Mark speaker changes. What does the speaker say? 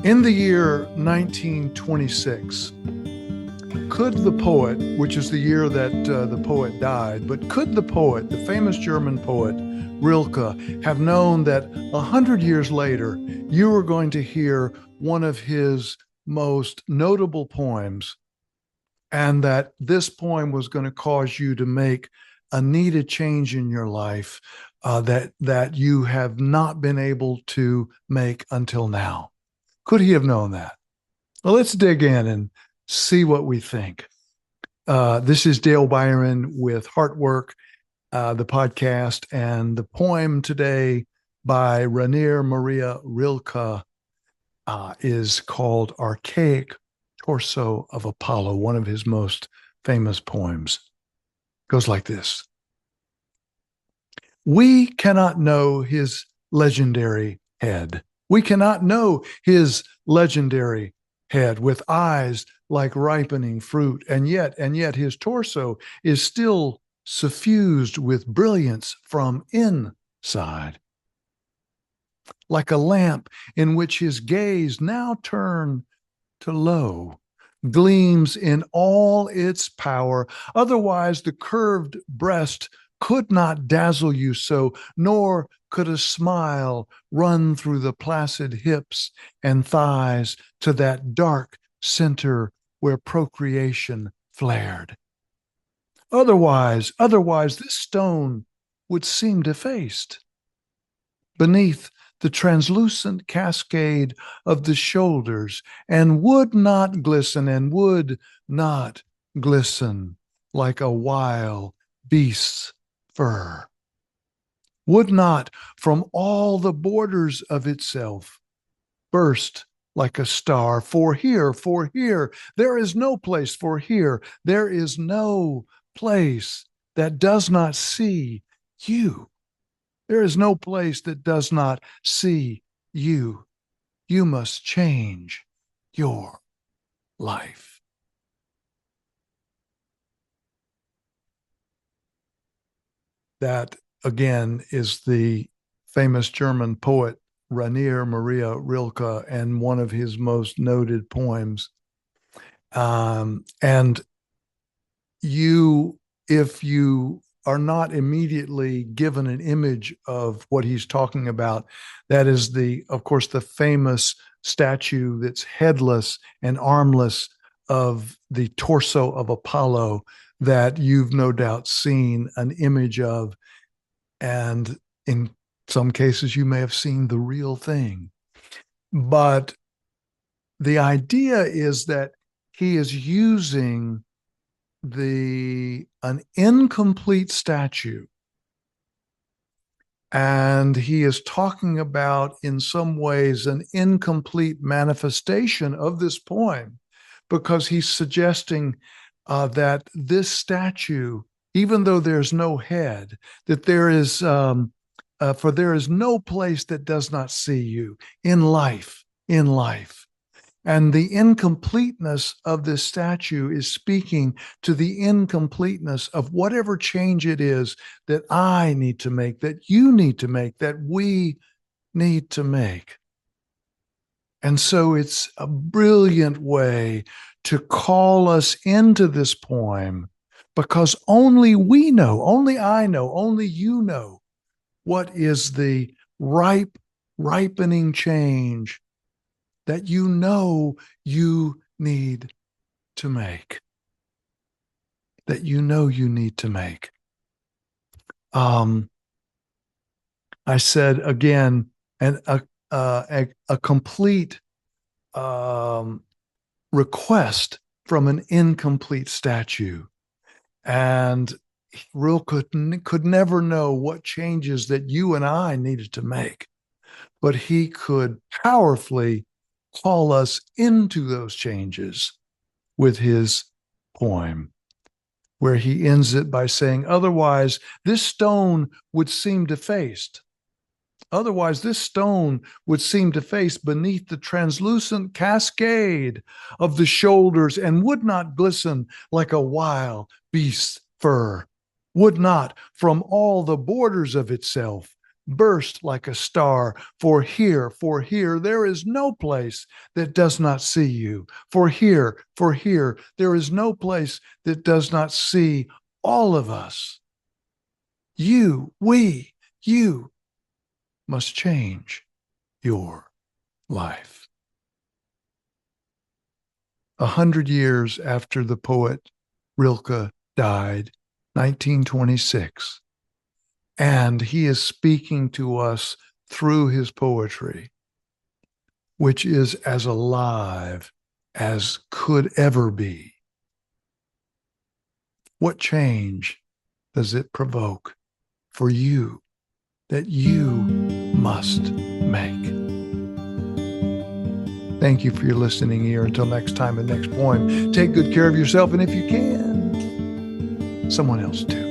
Speaker 1: In the year 1926, could the poet, which is the year that the poet died, but could the poet, the famous German poet Rilke, have known that 100 years later you were going to hear one of his most notable poems, and that this poem was going to cause you to make a needed change in your life that you have not been able to make until now? Could he have known that? Well, let's dig in and see what we think. This is Dale Byron with Heartwork, the podcast, and the poem today by Rainer Maria Rilke is called Archaic Torso of Apollo, one of his most famous poems. It goes like this. We cannot know his legendary head. We cannot know his legendary head with eyes like ripening fruit, and yet his torso is still suffused with brilliance from inside, like a lamp in which his gaze, now turned to low, gleams in all its power. Otherwise, the curved breast could not dazzle you so, nor could a smile run through the placid hips and thighs to that dark center where procreation flared. Otherwise, this stone would seem defaced beneath the translucent cascade of the shoulders, and would not glisten like a wild beast's fur, would not from all the borders of itself burst like a star. For here, there is no place. For here, there is no place that does not see you. There is no place that does not see you. You must change your life. That, again, is the famous German poet Rainer Maria Rilke and one of his most noted poems. And if you are not immediately given an image of what he's talking about, that is of course, the famous statue that's headless and armless of the torso of Apollo that you've no doubt seen an image of. And in some cases, you may have seen the real thing. But the idea is that he is using an incomplete statue, and he is talking about, in some ways, an incomplete manifestation of this poem, because he's suggesting that this statue, even though there's no head, that there is no place that does not see you in life. And the incompleteness of this statue is speaking to the incompleteness of whatever change it is that I need to make, that you need to make, that we need to make. And so it's a brilliant way to call us into this poem, because only we know, only I know, only you know what is the ripening change that you know you need to make. That you know you need to make. I said again, a complete request from an incomplete statue. And Rilke could never know what changes that you and I needed to make, but he could powerfully call us into those changes with his poem, where he ends it by saying, otherwise, this stone would seem defaced. Otherwise, this stone would seem defaced beneath the translucent cascade of the shoulders, and would not glisten like a wild beast's fur, would not from all the borders of itself burst like a star. For here, there is no place that does not see you. For here, there is no place that does not see all of us. You must change your life. 100 years after the poet Rilke died, 1926, and he is speaking to us through his poetry, which is as alive as could ever be. What change does it provoke for you that you must make? Thank you for your listening ear. Until next time and next poem, take good care of yourself, and if you can, someone else too.